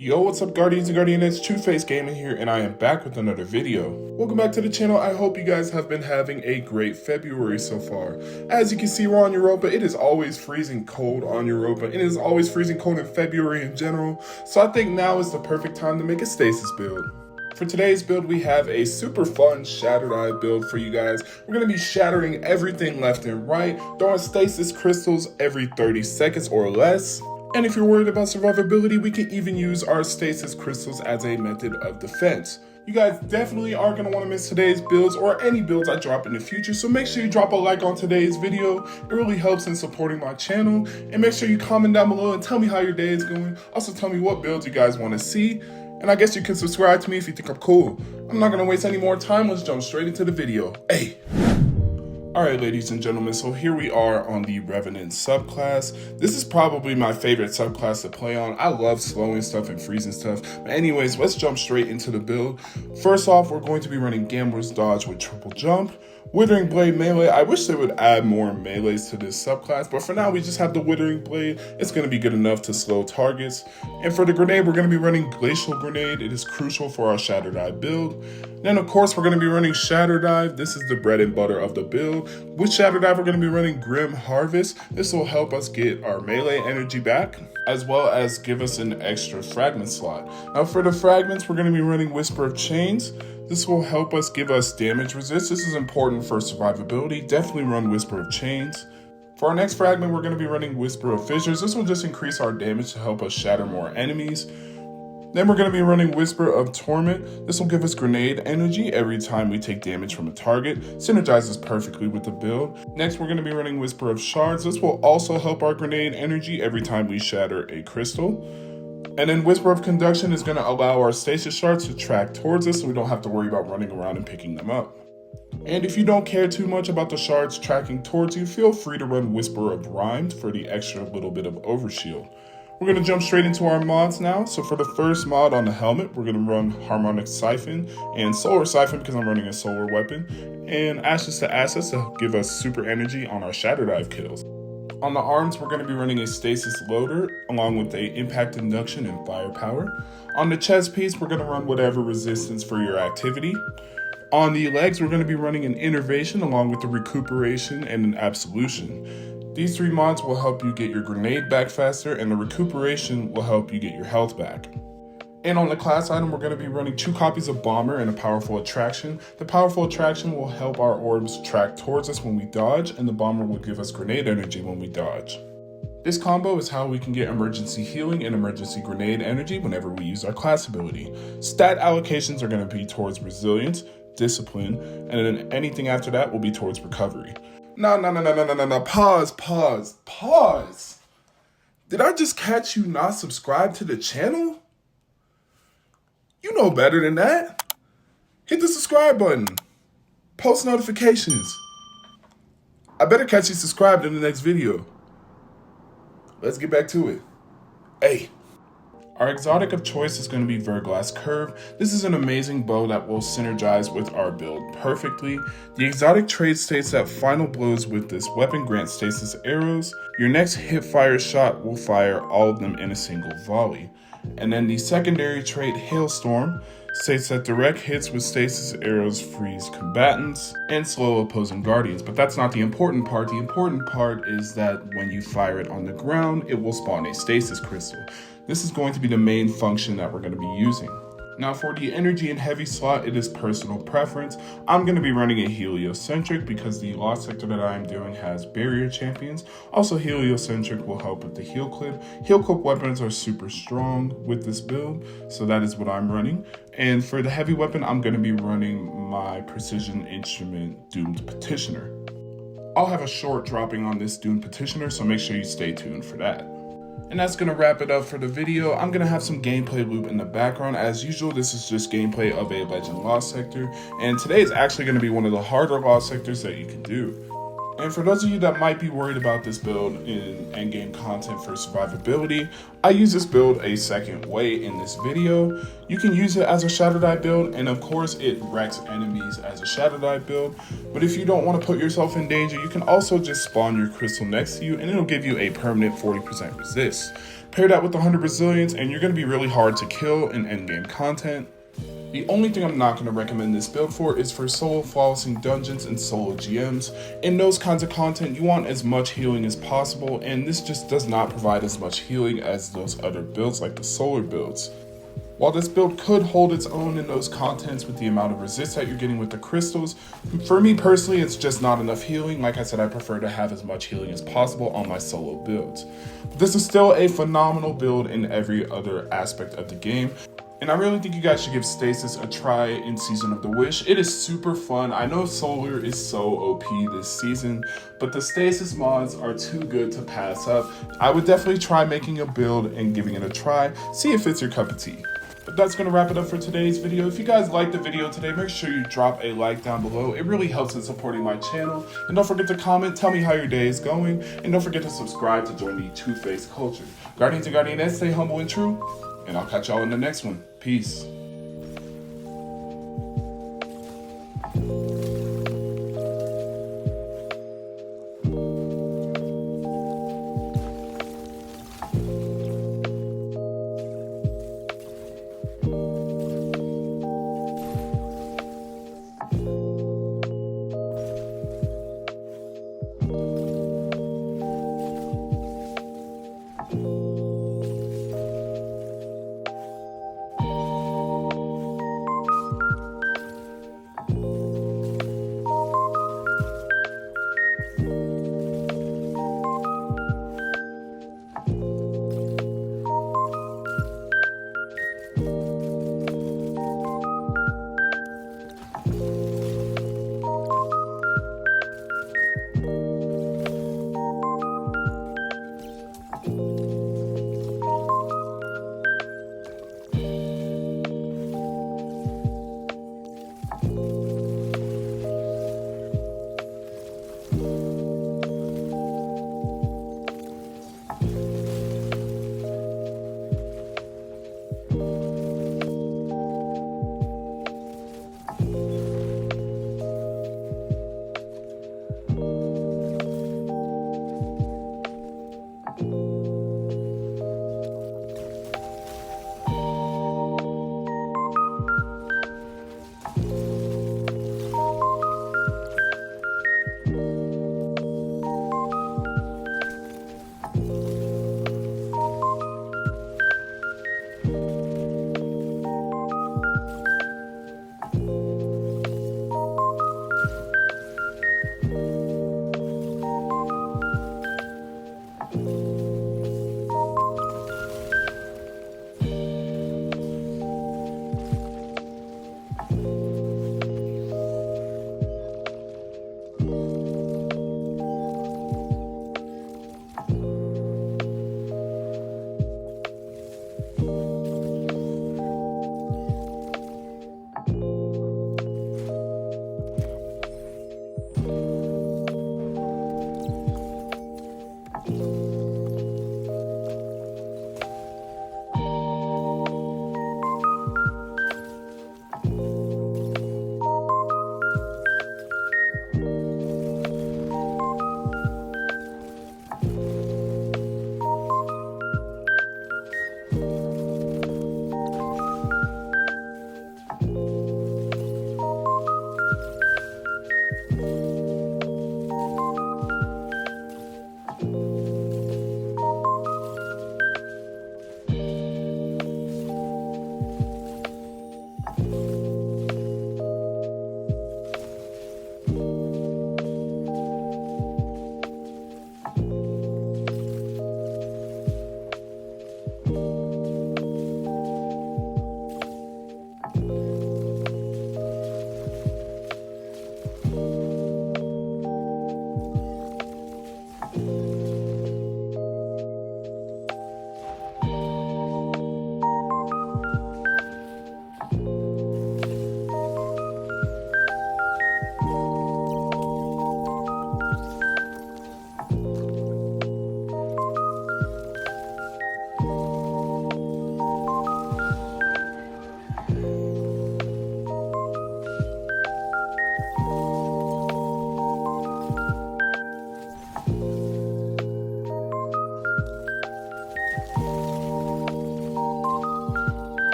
Yo, what's up Guardians and Guardianettes, Two-Face Gaming here, and I am back with another video. Welcome back to the channel. I hope you guys have been having a great February so far. As you can see, we're on Europa. It is always freezing cold on Europa, and it is always freezing cold in February in general, so I think now is the perfect time to make a stasis build. For today's build, we have a super fun SHATTERDIVE build for you guys. We're going to be shattering everything left and right, throwing stasis crystals every 30 seconds or less. And if you're worried about survivability, we can even use our stasis crystals as a method of defense. You guys definitely aren't going to want to miss today's builds or any builds I drop in the future, so make sure you drop a like on today's video. It really helps in supporting my channel. And make sure you comment down below and tell me how your day is going. Also tell me what builds you guys want to see. And I guess you can subscribe to me if you think I'm cool. I'm not going to waste any more time. Let's jump straight into the video. Hey! Alright ladies and gentlemen, so here we are on the Revenant subclass. This is probably my favorite subclass to play on. I love slowing stuff and freezing stuff. But anyways, let's jump straight into the build. First off, we're going to be running Gambler's Dodge with triple jump. Withering Blade melee. I wish they would add more melees to this subclass, but for now we just have the Withering Blade. It's going to be good enough to slow targets. And for the grenade, we're going to be running Glacial Grenade. It is crucial for our SHATTERDIVE build. Then of course we're going to be running SHATTERDIVE. This is the bread and butter of the build. With SHATTERDIVE, we're going to be running Grim Harvest. This will help us get our melee energy back, as well as give us an extra fragment slot. Now for the fragments, we're going to be running Whisper of Chains. This will help us give us damage resist. This is important for survivability. Definitely run Whisper of Chains. For our next fragment, we're going to be running Whisper of Fissures. This will just increase our damage to help us shatter more enemies. Then we're going to be running Whisper of Torment. This will give us grenade energy every time we take damage from a target. Synergizes perfectly with the build. Next, we're going to be running Whisper of Shards. This will also help our grenade energy every time we shatter a crystal. And then Whisper of Conduction is going to allow our stasis shards to track towards us so we don't have to worry about running around and picking them up. And if you don't care too much about the shards tracking towards you, feel free to run Whisper of Rhymed for the extra little bit of overshield. We're going to jump straight into our mods now. So for the first mod on the helmet, we're going to run Harmonic Siphon and Solar Siphon because I'm running a solar weapon, and Ashes to Assets to give us super energy on our SHATTERDIVE kills. On the arms, we're going to be running a Stasis Loader along with a Impact Induction and Firepower. On the chest piece, we're going to run whatever resistance for your activity. On the legs, we're going to be running an Innervation along with the Recuperation and an Absolution. These three mods will help you get your grenade back faster, and the Recuperation will help you get your health back. And on the class item, we're going to be running 2 copies of Bomber and a Powerful Attraction. The Powerful Attraction will help our orbs track towards us when we dodge, and the Bomber will give us grenade energy when we dodge. This combo is how we can get emergency healing and emergency grenade energy whenever we use our class ability. Stat allocations are going to be towards Resilience, Discipline, and then anything after that will be towards Recovery. No, pause. Did I just catch you not subscribed to the channel? You know better than that. Hit the subscribe button. Post notifications. I better catch you subscribed in the next video. Let's get back to it. Hey. Our exotic of choice is going to be Verglass Curve. This is an amazing bow that will synergize with our build perfectly. The exotic trait states that final blows with this weapon grant stasis arrows. Your next hip fire shot will fire all of them in a single volley. And then the secondary trait Hailstorm states that direct hits with stasis arrows freeze combatants and slow opposing guardians. But that's not the important part. The important part is that when you fire it on the ground, it will spawn a stasis crystal. This is going to be the main function that we're going to be using. Now for the energy and heavy slot, it is personal preference. I'm going to be running a heliocentric because the lost sector that I'm doing has barrier champions. Also heliocentric will help with the heal clip. Heal clip weapons are super strong with this build, so that is what I'm running. And for the heavy weapon, I'm going to be running my precision instrument Doomed Petitioner. I'll have a short dropping on this Doomed Petitioner, so make sure you stay tuned for that. And that's going to wrap it up for the video. I'm going to have some gameplay loop in the background. As usual, this is just gameplay of a Legend Lost sector. And today is actually going to be one of the harder Lost sectors that you can do. And for those of you that might be worried about this build in endgame content for survivability, I use this build a second way in this video. You can use it as a SHATTERDIVE build, and of course it wrecks enemies as a SHATTERDIVE build. But if you don't want to put yourself in danger, you can also just spawn your crystal next to you and it'll give you a permanent 40% resist. Pair that with 100 resilience and you're going to be really hard to kill in endgame content. The only thing I'm not going to recommend this build for is for solo flawlessing dungeons and solo GMs. In those kinds of content, you want as much healing as possible, and this just does not provide as much healing as those other builds like the solar builds. While this build could hold its own in those contents with the amount of resist that you're getting with the crystals, for me personally it's just not enough healing. Like I said, I prefer to have as much healing as possible on my solo builds. But this is still a phenomenal build in every other aspect of the game. And I really think you guys should give Stasis a try in Season of the Wish. It is super fun. I know Solar is so OP this season, but the Stasis mods are too good to pass up. I would definitely try making a build and giving it a try. See if it's your cup of tea. But that's going to wrap it up for today's video. If you guys liked the video today, make sure you drop a like down below. It really helps in supporting my channel. And don't forget to comment, tell me how your day is going. And don't forget to subscribe to join the two-faced culture. Guardians and Guardianettes, stay humble and true. And I'll catch y'all in the next one. Peace.